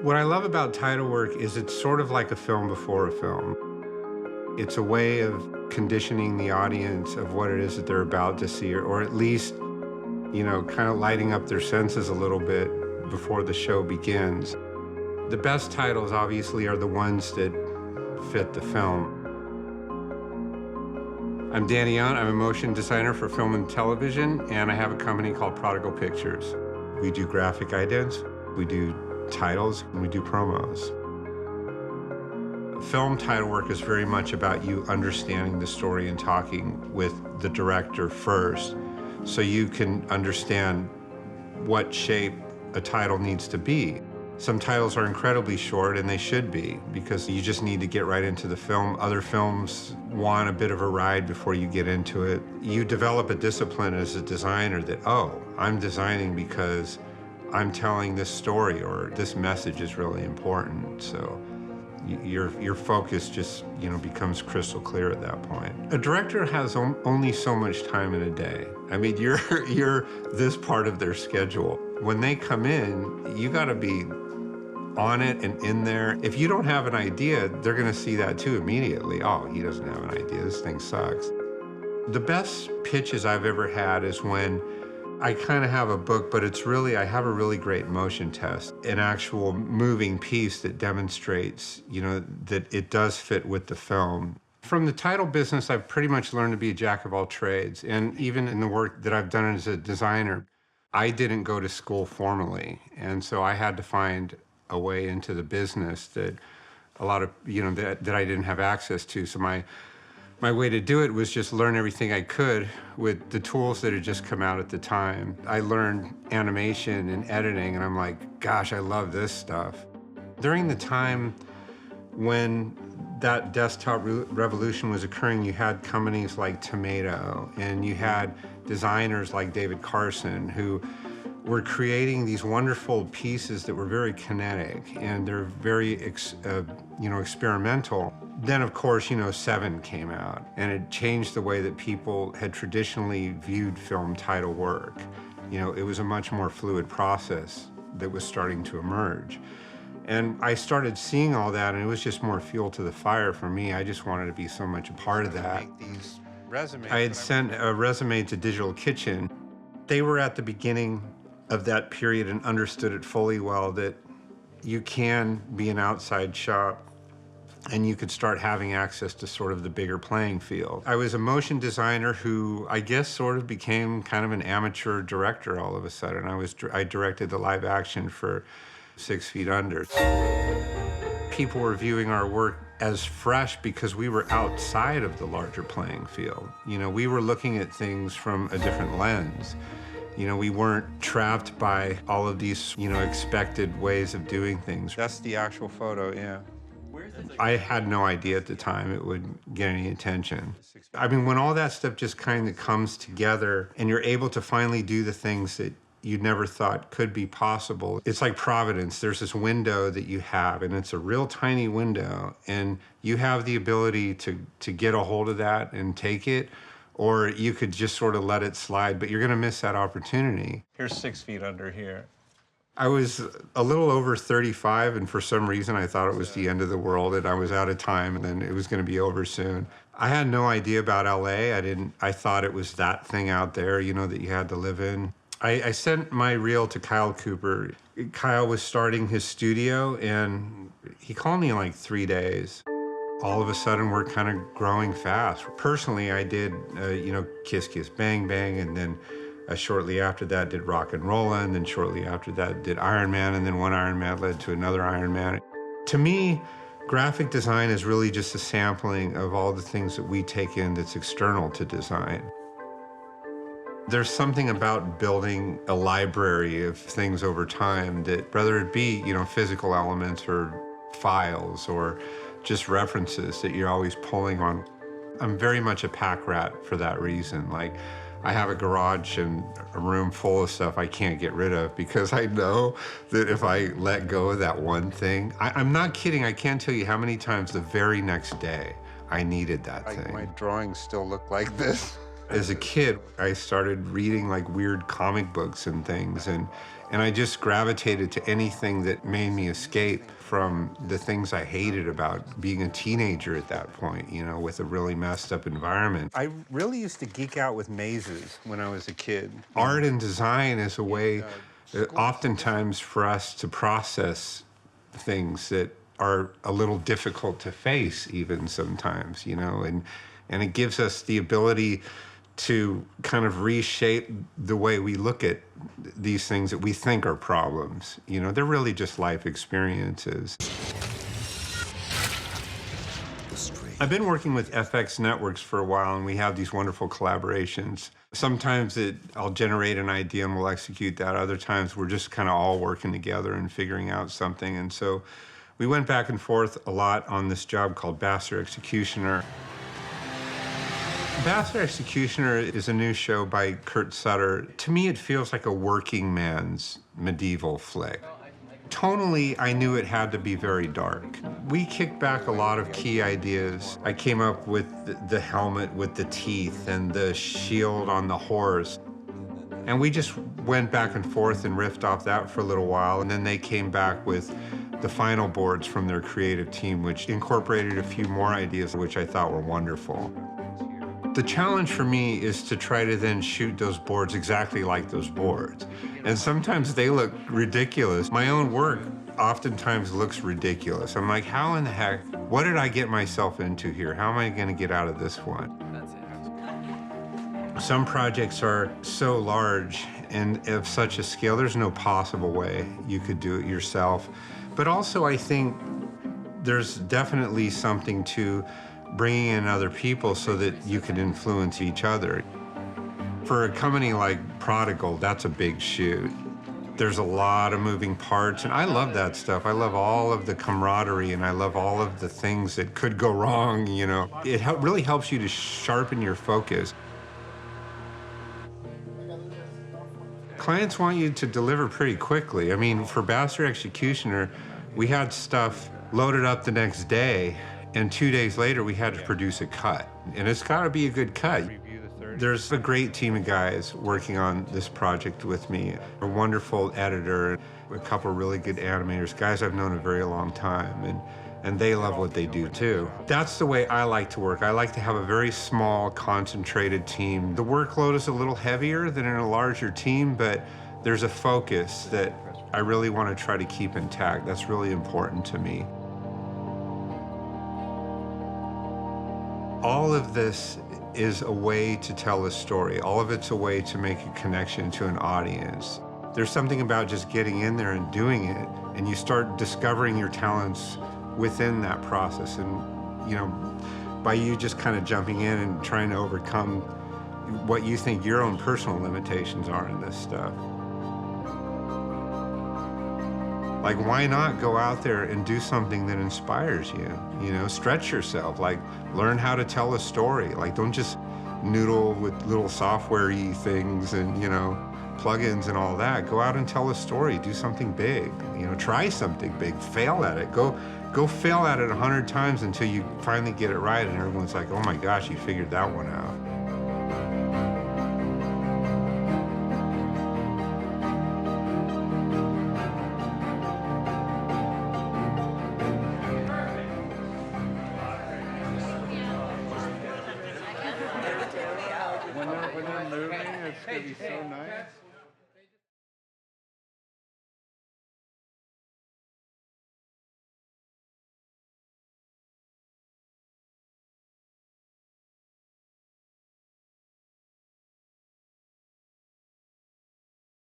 What I love about title work is it's sort of like a film before a film. It's a way of conditioning the audience of what it is that they're about to see, or at least, kind of lighting up their senses a little bit before the show begins. The best titles, obviously, are the ones that fit the film. I'm Danny Yount. I'm a motion designer for film and television, and I have a company called Prodigal Pictures. We do graphic idents, we do titles, and we do promos. Film title work is very much about you understanding the story and talking with the director first, so you can understand what shape a title needs to be. Some titles are incredibly short, and they should be, because you just need to get right into the film. Other films want a bit of a ride before you get into it. You develop a discipline as a designer that, oh, I'm designing because I'm telling this story, or this message is really important. So your focus just, becomes crystal clear at that point. A director has only so much time in a day. I mean, you're this part of their schedule. When they come in, you gotta be on it and in there. If you don't have an idea, they're gonna see that too immediately. Oh, he doesn't have an idea, this thing sucks. The best pitches I've ever had is when I kind of have a book, but I have a really great motion test, an actual moving piece that demonstrates, that it does fit with the film. From the title business, I've pretty much learned to be a jack of all trades. And even in the work that I've done as a designer, I didn't go to school formally. And so I had to find a way into the business that a lot of, that I didn't have access to. So my way to do it was just learn everything I could with the tools that had just come out at the time. I learned animation and editing, and I'm like, gosh, I love this stuff. During the time when that desktop revolution was occurring, you had companies like Tomato, and you had designers like David Carson, who were creating these wonderful pieces that were very kinetic, and they're very, experimental. Then, of course, Seven came out, and it changed the way that people had traditionally viewed film title work. It was a much more fluid process that was starting to emerge. And I started seeing all that, and it was just more fuel to the fire for me. I just wanted to be so much a part of that. I had sent a resume to Digital Kitchen. They were at the beginning of that period and understood it fully well, that you can be an outside shop and you could start having access to sort of the bigger playing field. I was a motion designer who I guess sort of became kind of an amateur director all of a sudden. I directed the live action for 6 Feet Under. People were viewing our work as fresh because we were outside of the larger playing field. We were looking at things from a different lens. We weren't trapped by all of these, expected ways of doing things. That's the actual photo, yeah. I had no idea at the time it would get any attention. I mean, when all that stuff just kind of comes together and you're able to finally do the things that you never thought could be possible, it's like Providence. There's this window that you have, and it's a real tiny window, and you have the ability to get a hold of that and take it, or you could just sort of let it slide, but you're gonna miss that opportunity. Here's 6 Feet Under here. I was a little over 35, and for some reason I thought it was the end of the world, and I was out of time, and then it was gonna be over soon. I had no idea about LA. I thought it was that thing out there, that you had to live in. I sent my reel to Kyle Cooper. Kyle was starting his studio, and he called me in like 3 days. All of a sudden, we're kind of growing fast. Personally, I did, Kiss Kiss Bang Bang, and then shortly after that did Rock and Rolla, and then shortly after that did Iron Man, and then one Iron Man led to another Iron Man. To me, graphic design is really just a sampling of all the things that we take in that's external to design. There's something about building a library of things over time that, whether it be, physical elements or files or just references that you're always pulling on. I'm very much a pack rat for that reason. Like, I have a garage and a room full of stuff I can't get rid of because I know that if I let go of that one thing, I'm not kidding, I can't tell you how many times the very next day I needed that thing. My drawings still look like this. As a kid, I started reading like weird comic books and things, and And I just gravitated to anything that made me escape from the things I hated about being a teenager at that point, you know, with a really messed up environment. I really used to geek out with mazes when I was a kid. Art and design is a way, oftentimes, for us to process things that are a little difficult to face even sometimes, you know, and it gives us the ability to kind of reshape the way we look at these things that we think are problems. You know, they're really just life experiences. I've been working with FX Networks for a while, and we have these wonderful collaborations. Sometimes I'll generate an idea and we'll execute that. Other times we're just kind of all working together and figuring out something. And so we went back and forth a lot on this job called Bastard Executioner. Bastard Executioner is a new show by Kurt Sutter. To me, it feels like a working man's medieval flick. Tonally, I knew it had to be very dark. We kicked back a lot of key ideas. I came up with the helmet with the teeth and the shield on the horse. And we just went back and forth and riffed off that for a little while. And then they came back with the final boards from their creative team, which incorporated a few more ideas, which I thought were wonderful. The challenge for me is to try to then shoot those boards exactly like those boards. And sometimes they look ridiculous. My own work oftentimes looks ridiculous. I'm like, how in the heck, what did I get myself into here? How am I gonna get out of this one? Some projects are so large and of such a scale, there's no possible way you could do it yourself. But also I think there's definitely something to bringing in other people so that you can influence each other. For a company like Prodigal, that's a big shoot. There's a lot of moving parts, and I love that stuff. I love all of the camaraderie, and I love all of the things that could go wrong, you know. It really helps you to sharpen your focus. Clients want you to deliver pretty quickly. I mean, for Bastard Executioner, we had stuff loaded up the next day, and 2 days later, we had to produce a cut. And it's gotta be a good cut. There's a great team of guys working on this project with me. A wonderful editor, a couple really good animators, guys I've known a very long time, and they love what they do too. That's the way I like to work. I like to have a very small, concentrated team. The workload is a little heavier than in a larger team, but there's a focus that I really want to try to keep intact. That's really important to me. All of this is a way to tell a story. All of it's a way to make a connection to an audience. There's something about just getting in there and doing it, and you start discovering your talents within that process. And, you know, by you just kind of jumping in and trying to overcome what you think your own personal limitations are in this stuff. Like, why not go out there and do something that inspires you? You know, stretch yourself, like learn how to tell a story. Like, don't just noodle with little software-y things and, you know, plugins and all that. Go out and tell a story, do something big, you know, try something big, fail at it. Go fail at it 100 times until you finally get it right and everyone's like, oh my gosh, you figured that one out. When they're moving, it's going to be so nice.